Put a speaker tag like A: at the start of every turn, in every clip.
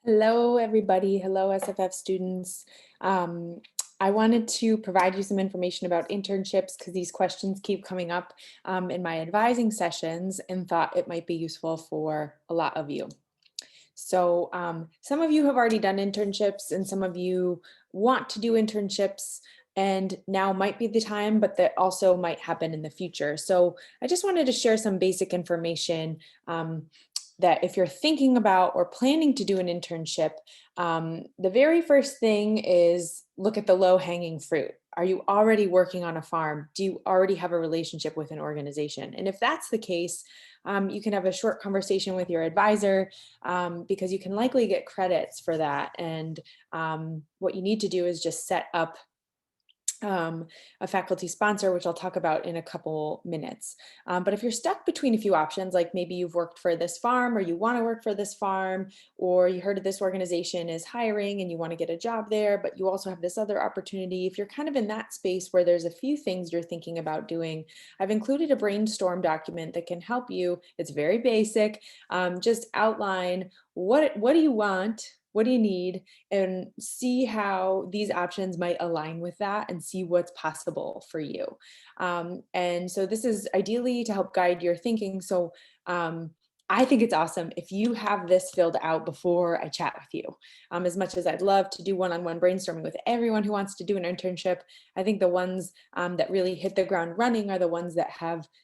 A: Hello, everybody. Hello, SFF students. Um, I wanted to provide you some information about internships because these questions keep coming up in my advising sessions and thought it might be useful for a lot of you. So some of you have already done internships and some of you want to do internships and now might be the time, but that also might happen in the future. So I just wanted to share some basic information that if you're thinking about or planning to do an internship, the very first thing is look at the low hanging fruit. Are you already working on a farm? Do you already have a relationship with an organization? And if that's the case, you can have a short conversation with your advisor because you can likely get credits for that. And what you need to do is just set up a faculty sponsor, which I'll talk about in a couple minutes. But if you're stuck between a few options, like maybe you've worked for this farm or you want to work for this farm, or you heard of this organization is hiring and you want to get a job there, but you also have this other opportunity. If you're kind of in that space where there's a few things you're thinking about doing, I've included a brainstorm document that can help you. It's very basic. Just outline what do you want? What do you need? And see how these options might align with that and see what's possible for you. And so this is ideally to help guide your thinking. So I think it's awesome if you have this filled out before I chat with you. As much as I'd love to do one-on-one brainstorming with everyone who wants to do an internship, I think the ones that really hit the ground running are the ones that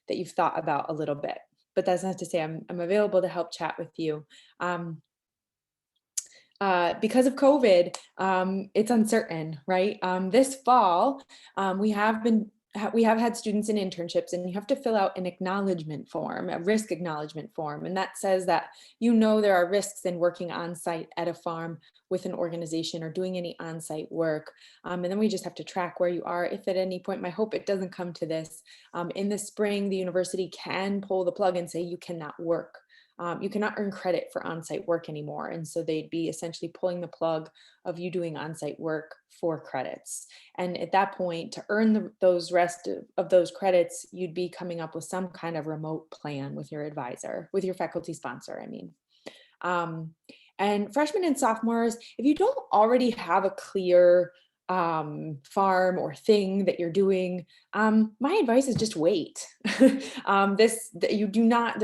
A: you've thought about a little bit. But that's not to say I'm available to help chat with you. Because of COVID, it's uncertain, right? This fall, we have had students in internships, and you have to fill out an acknowledgement form, a risk acknowledgement form, and that says that there are risks in working on site at a farm with an organization or doing any on-site work. And then we just have to track where you are. If at any point, my hope it doesn't come to this, in the spring, the university can pull the plug and say you cannot work. You cannot earn credit for on-site work anymore. And so they'd be essentially pulling the plug of you doing on-site work for credits. And at that point, to earn those rest of those credits, you'd be coming up with some kind of remote plan with your advisor, with your faculty sponsor, I mean. Um, and freshmen and sophomores, if you don't already have a clear farm or thing that you're doing, my advice is just wait. There's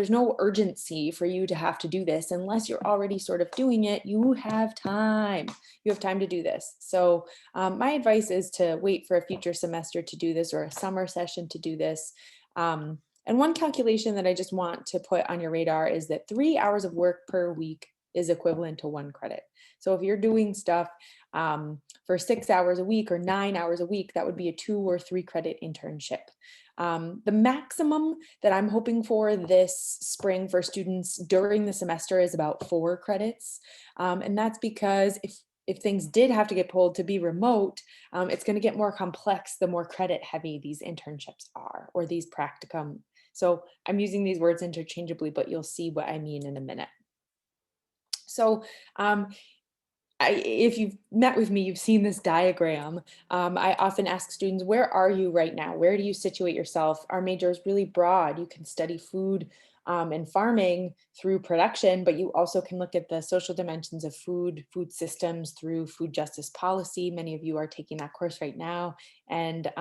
A: no urgency for you to have to do this unless you're already sort of doing it. You have time. You have time to do this. So my advice is to wait for a future semester to do this or a summer session to do this. And one calculation that I just want to put on your radar is that 3 hours of work per week is equivalent to 1 credit. So if you're doing stuff for 6 hours a week or 9 hours a week, that would be a 2 or 3 credit internship. The maximum that I'm hoping for this spring for students during the semester is about 4 credits. And that's because if things did have to get pulled to be remote, it's going to get more complex the more credit heavy these internships are, or these practicum. So I'm using these words interchangeably, but you'll see what I mean in a minute. So if you've met with me, you've seen this diagram. I often ask students, where are you right now? Where do you situate yourself? Our major is really broad. You can study food and farming through production, but you also can look at the social dimensions of food systems through food justice policy. Many of you are taking that course right now, and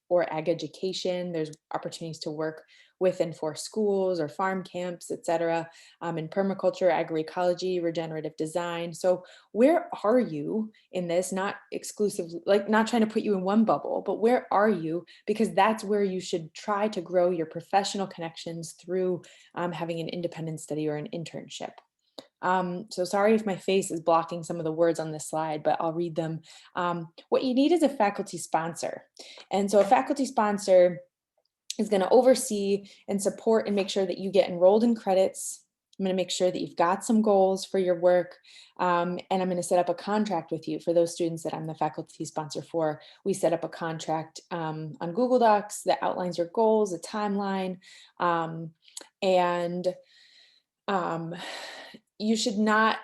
A: or ag education. There's opportunities to work with and for schools or farm camps, et cetera, in permaculture, agroecology, regenerative design. So where are you in this? Not exclusively, like not trying to put you in one bubble, but where are you? Because that's where you should try to grow your professional connections through having an independent study or an internship. So sorry if my face is blocking some of the words on this slide, but I'll read them. What you need is a faculty sponsor. And so a faculty sponsor is going to oversee and support and make sure that you get enrolled in credits. I'm going to make sure that you've got some goals for your work. And I'm going to set up a contract with you for those students that I'm the faculty sponsor for. We set up a contract on Google Docs that outlines your goals, a timeline, and you should not,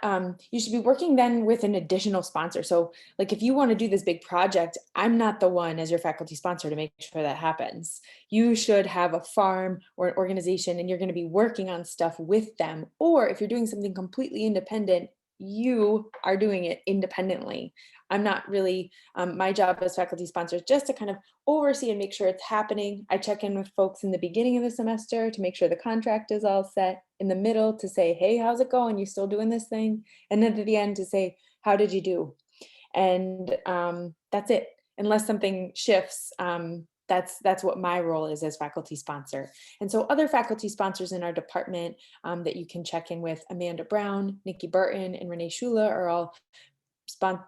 A: you should be working then with an additional sponsor. So like if you want to do this big project, I'm not the one as your faculty sponsor to make sure that happens. You should have a farm or an organization and you're going to be working on stuff with them. Or if you're doing something completely independent, you are doing it independently. I'm not really, my job as faculty sponsor is just to kind of oversee and make sure it's happening. I check in with folks in the beginning of the semester to make sure the contract is all set, in the middle to say, hey, how's it going? You still doing this thing? And then at the end to say, how did you do? And that's it. Unless something shifts, that's what my role is as faculty sponsor. And so other faculty sponsors in our department that you can check in with, Amanda Brown, Nikki Burton, and Renee Shula are all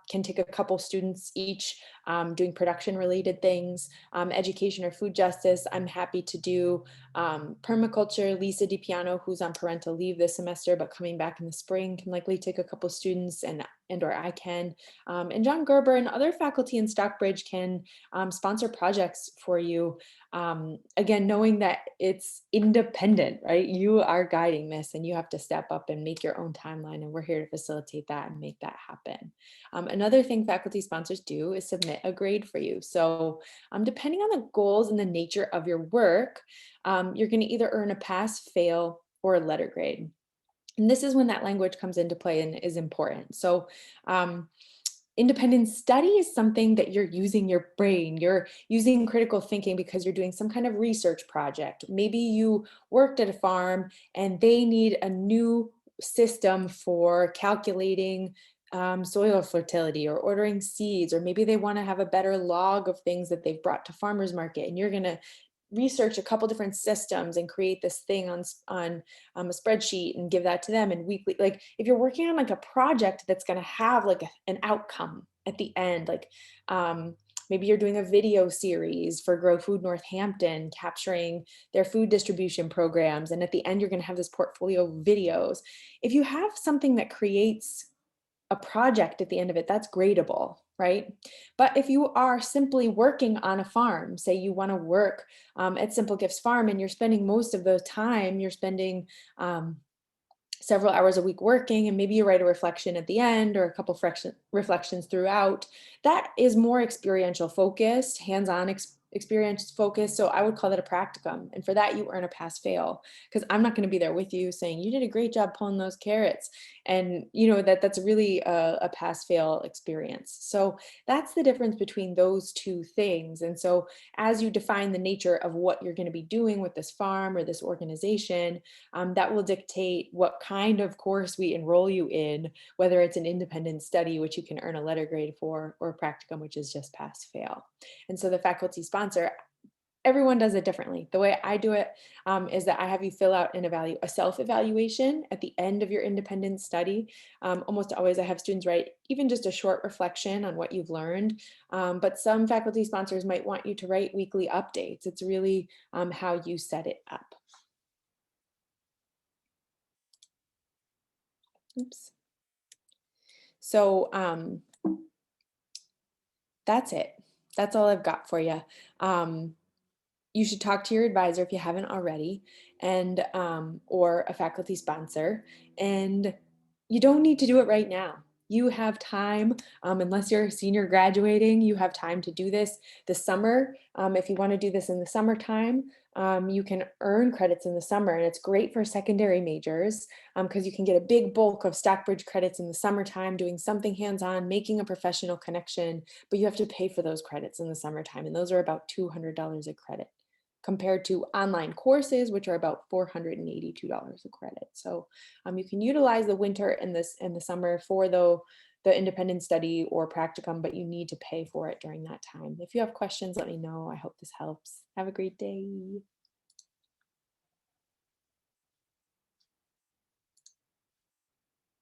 A: can take a couple students each doing production related things, education or food justice. I'm happy to do permaculture. Lisa DiPiano, who's on parental leave this semester, but coming back in the spring, can likely take a couple students and or I can. And John Gerber and other faculty in Stockbridge can sponsor projects for you. Again, knowing that it's independent, right? You are guiding this and you have to step up and make your own timeline, and we're here to facilitate that and make that happen. Another thing faculty sponsors do is submit a grade for you. So depending on the goals and the nature of your work, you're going to either earn a pass, fail, or a letter grade. And this is when that language comes into play and is important. So independent study is something that you're using your brain, you're using critical thinking because you're doing some kind of research project. Maybe you worked at a farm and they need a new system for calculating soil fertility or ordering seeds, or maybe they want to have a better log of things that they've brought to farmers market, and you're going to research a couple different systems and create this thing on a spreadsheet and give that to them. And weekly, like if you're working on like a project that's going to have like an outcome at the end, like maybe you're doing a video series for Grow Food Northampton, capturing their food distribution programs, and at the end you're going to have this portfolio of videos. If you have something that creates a project at the end of it, that's gradable, right? But if you are simply working on a farm, say you want to work at Simple Gifts Farm, and you're spending most of the time, you're spending several hours a week working, and maybe you write a reflection at the end or a couple reflections throughout, that is more experiential focused, hands-on experience focused. So I would call that a practicum. And for that, you earn a pass fail, because I'm not going to be there with you saying you did a great job pulling those carrots. And you know that's really a pass fail experience. So that's the difference between those two things. And so as you define the nature of what you're going to be doing with this farm or this organization, that will dictate what kind of course we enroll you in, whether it's an independent study, which you can earn a letter grade for, or a practicum, which is just pass fail. And so the faculty sponsor, everyone does it differently. The way I do it is that I have you fill out a self-evaluation at the end of your independent study. Almost always I have students write even just a short reflection on what you've learned. But some faculty sponsors might want you to write weekly updates. It's really how you set it up. Oops. So that's it. That's all I've got for you. You should talk to your advisor if you haven't already, and or a faculty sponsor. And you don't need to do it right now. You have time, unless you're a senior graduating, you have time to do this summer. If you want to do this in the summertime, you can earn credits in the summer, and it's great for secondary majors because you can get a big bulk of Stockbridge credits in the summertime doing something hands-on, making a professional connection, but you have to pay for those credits in the summertime, and those are about $200 a credit, compared to online courses, which are about $482 a credit. So you can utilize the winter and the summer for the independent study or practicum, but you need to pay for it during that time. If you have questions, let me know. I hope this helps. Have a great day.